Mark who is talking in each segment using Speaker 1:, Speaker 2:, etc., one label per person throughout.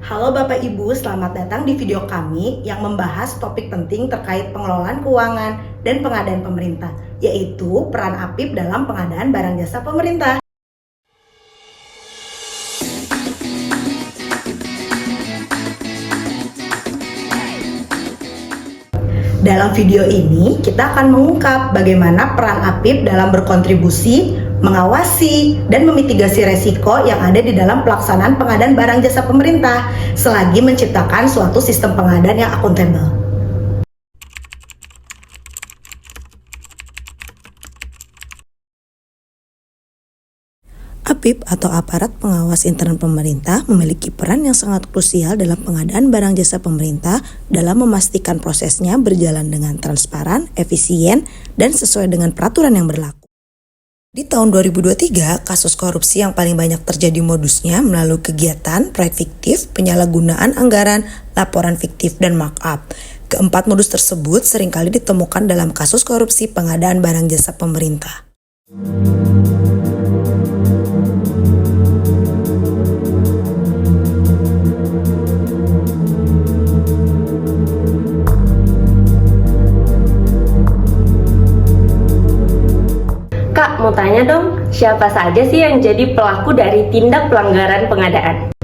Speaker 1: Halo Bapak Ibu, selamat datang di video kami yang membahas topik penting terkait pengelolaan keuangan dan pengadaan pemerintah, yaitu peran APIP dalam pengadaan barang jasa pemerintah. Dalam video ini, kita akan mengungkap bagaimana peran APIP dalam berkontribusi, mengawasi, dan memitigasi resiko yang ada di dalam pelaksanaan pengadaan barang jasa pemerintah, selagi menciptakan suatu sistem pengadaan yang akuntabel. APIP atau Aparat Pengawas Intern Pemerintah memiliki peran yang sangat krusial dalam pengadaan barang jasa pemerintah dalam memastikan prosesnya berjalan dengan transparan, efisien, dan sesuai dengan peraturan yang berlaku. Di tahun 2023, kasus korupsi yang paling banyak terjadi modusnya melalui kegiatan, proyek fiktif, penyalahgunaan anggaran, laporan fiktif, dan markup. Keempat modus tersebut seringkali ditemukan dalam kasus korupsi pengadaan barang jasa pemerintah.
Speaker 2: Kak, mau tanya dong, siapa saja sih yang jadi pelaku dari tindak pelanggaran pengadaan?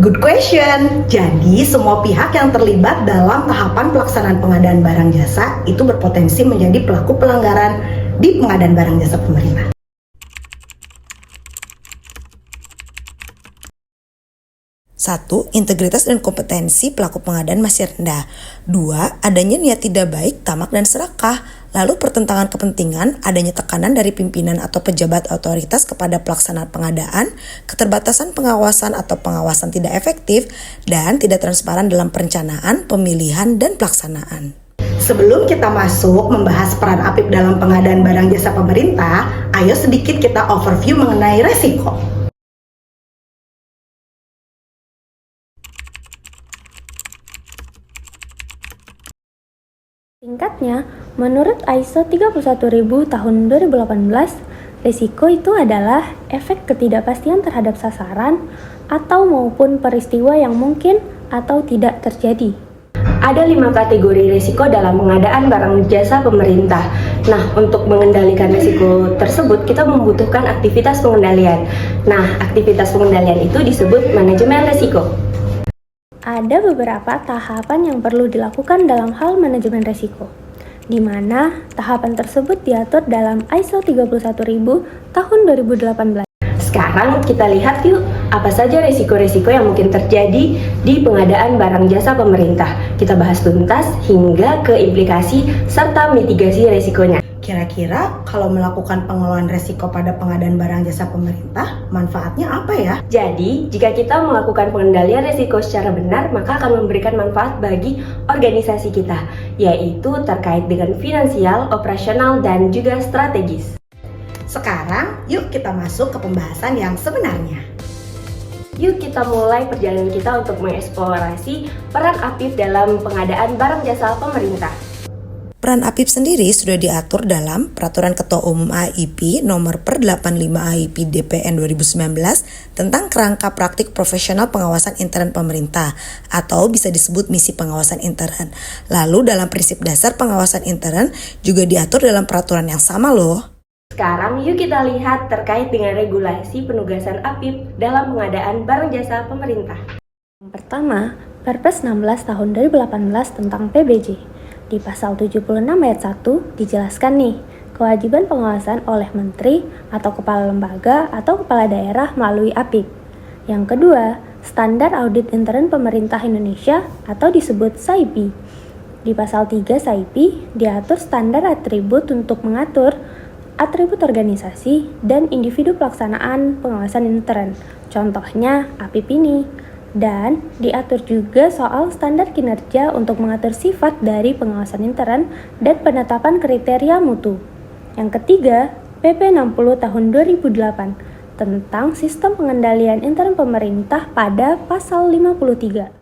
Speaker 1: Good question. Jadi, semua pihak yang terlibat dalam tahapan pelaksanaan pengadaan barang jasa itu berpotensi menjadi pelaku pelanggaran di pengadaan barang jasa pemerintah. Satu, integritas dan kompetensi pelaku pengadaan masih rendah. Dua, adanya niat tidak baik, tamak, dan serakah. Lalu pertentangan kepentingan, adanya tekanan dari pimpinan atau pejabat otoritas kepada pelaksanaan pengadaan, keterbatasan pengawasan atau pengawasan tidak efektif, dan tidak transparan dalam perencanaan, pemilihan, dan pelaksanaan. Sebelum kita masuk membahas peran APIP dalam pengadaan barang jasa pemerintah, ayo sedikit kita overview mengenai resiko.
Speaker 3: Singkatnya, menurut ISO 31000 tahun 2018, risiko itu adalah efek ketidakpastian terhadap sasaran atau maupun peristiwa yang mungkin atau tidak terjadi.
Speaker 2: Ada 5 kategori risiko dalam pengadaan barang jasa pemerintah. Nah, untuk mengendalikan risiko tersebut, kita membutuhkan aktivitas pengendalian. Nah, aktivitas pengendalian itu disebut manajemen risiko.
Speaker 3: Ada beberapa tahapan yang perlu dilakukan dalam hal manajemen risiko, di mana tahapan tersebut diatur dalam ISO 31000 tahun 2018.
Speaker 2: Sekarang kita lihat yuk, apa saja risiko-risiko yang mungkin terjadi di pengadaan barang jasa pemerintah. Kita bahas tuntas hingga ke implikasi serta mitigasi risikonya.
Speaker 1: Kira-kira kalau melakukan pengelolaan resiko pada pengadaan barang jasa pemerintah, manfaatnya apa ya?
Speaker 2: Jadi, jika kita melakukan pengendalian risiko secara benar, maka akan memberikan manfaat bagi organisasi kita, yaitu terkait dengan finansial, operasional, dan juga strategis.
Speaker 1: Sekarang, yuk kita masuk ke pembahasan yang sebenarnya.
Speaker 2: Yuk kita mulai perjalanan kita untuk mengeksplorasi peran APIP dalam pengadaan barang jasa pemerintah.
Speaker 1: Peran APIP sendiri sudah diatur dalam Peraturan Ketua Umum AIP Nomor Per 85 AIP DPN 2019 tentang kerangka praktik profesional pengawasan intern pemerintah atau bisa disebut misi pengawasan intern. Lalu dalam prinsip dasar pengawasan intern juga diatur dalam peraturan yang sama loh.
Speaker 2: Sekarang yuk kita lihat terkait dengan regulasi penugasan APIP dalam pengadaan barang jasa pemerintah.
Speaker 3: Yang pertama, Perpres 16 tahun 2018 tentang PBJ. Di pasal 76 ayat 1 dijelaskan nih, kewajiban pengawasan oleh menteri atau kepala lembaga atau kepala daerah melalui APIP. Yang kedua, standar audit intern pemerintah Indonesia atau disebut SAIPI. Di pasal 3 SAIPI diatur standar atribut untuk mengatur atribut organisasi dan individu pelaksanaan pengawasan intern. Contohnya APIP ini. Dan diatur juga soal standar kinerja untuk mengatur sifat dari pengawasan intern dan penetapan kriteria mutu. Yang ketiga, PP 60 tahun 2008 tentang sistem pengendalian intern pemerintah pada pasal 53.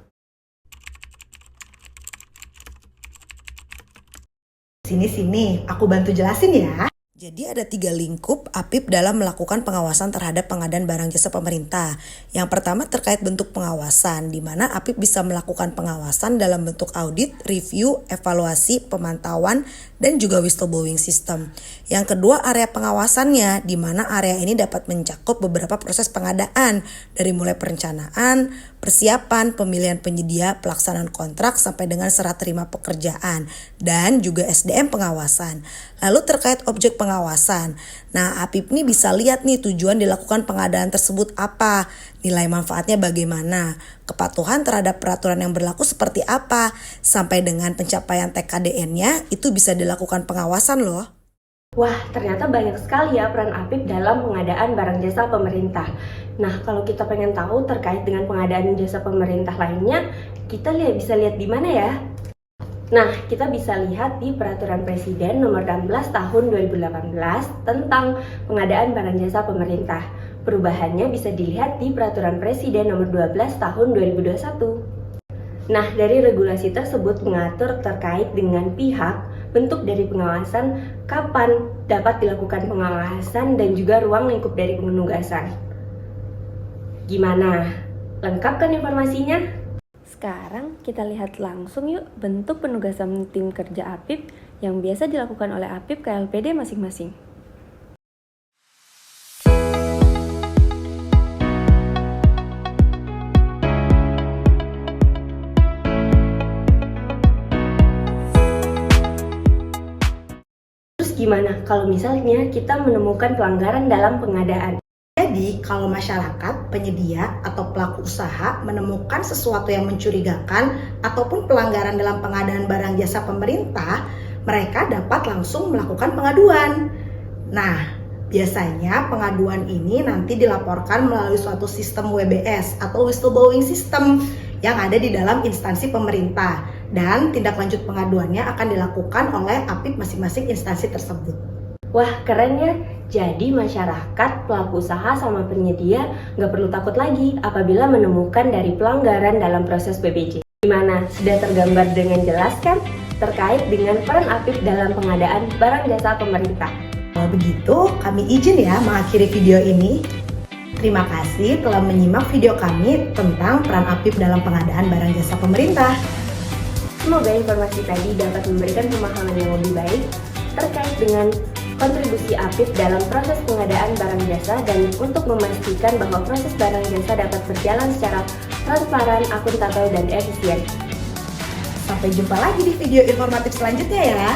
Speaker 1: Sini, aku bantu jelasin ya. Jadi ada 3 lingkup APIP dalam melakukan pengawasan terhadap pengadaan barang jasa pemerintah. Yang pertama terkait bentuk pengawasan, di mana APIP bisa melakukan pengawasan dalam bentuk audit, review, evaluasi, pemantauan, dan juga whistleblowing system. Yang kedua area pengawasannya, di mana area ini dapat mencakup beberapa proses pengadaan, dari mulai perencanaan, persiapan, pemilihan penyedia, pelaksanaan kontrak, sampai dengan serah terima pekerjaan, dan juga SDM pengawasan. Lalu terkait objek pengawasan, nah APIP ini bisa lihat nih tujuan dilakukan pengadaan tersebut apa, nilai manfaatnya bagaimana, kepatuhan terhadap peraturan yang berlaku seperti apa, sampai dengan pencapaian TKDN-nya itu bisa dilakukan pengawasan loh.
Speaker 2: Wah, ternyata banyak sekali ya peran APIP dalam pengadaan barang jasa pemerintah. Nah, kalau kita pengen tahu terkait dengan pengadaan jasa pemerintah lainnya, kita bisa lihat di mana ya? Nah, kita bisa lihat di Peraturan Presiden Nomor 16 Tahun 2018 tentang pengadaan barang jasa pemerintah. Perubahannya bisa dilihat di Peraturan Presiden Nomor 12 Tahun 2021. Nah, dari regulasi tersebut mengatur terkait dengan pihak, bentuk dari pengawasan, kapan dapat dilakukan pengawasan, dan juga ruang lingkup dari penugasan. Gimana? Lengkap kan informasinya?
Speaker 3: Sekarang kita lihat langsung yuk bentuk penugasan tim kerja APIP yang biasa dilakukan oleh APIP ke LPD masing-masing.
Speaker 2: Terus gimana kalau misalnya kita menemukan pelanggaran dalam pengadaan?
Speaker 1: Jadi, kalau masyarakat, penyedia, atau pelaku usaha menemukan sesuatu yang mencurigakan ataupun pelanggaran dalam pengadaan barang jasa pemerintah, mereka dapat langsung melakukan pengaduan. Nah, biasanya pengaduan ini nanti dilaporkan melalui suatu sistem WBS atau whistleblowing system yang ada di dalam instansi pemerintah, dan tindak lanjut pengaduannya akan dilakukan oleh APIP masing-masing instansi tersebut.
Speaker 2: Wah, keren ya. Jadi masyarakat, pelaku usaha, sama penyedia nggak perlu takut lagi apabila menemukan dari pelanggaran dalam proses BPJ. Gimana? Sudah tergambar dengan jelas kan terkait dengan peran APIP dalam pengadaan barang jasa pemerintah?
Speaker 1: Kalau begitu, kami izin ya mengakhiri video ini. Terima kasih telah menyimak video kami tentang peran APIP dalam pengadaan barang jasa pemerintah.
Speaker 2: Semoga informasi tadi dapat memberikan pemahaman yang lebih baik terkait dengan kontribusi APIP dalam proses pengadaan barang jasa dan untuk memastikan bahwa proses barang jasa dapat berjalan secara transparan, akuntabel, dan efisien.
Speaker 1: Sampai jumpa lagi di video informatif selanjutnya ya.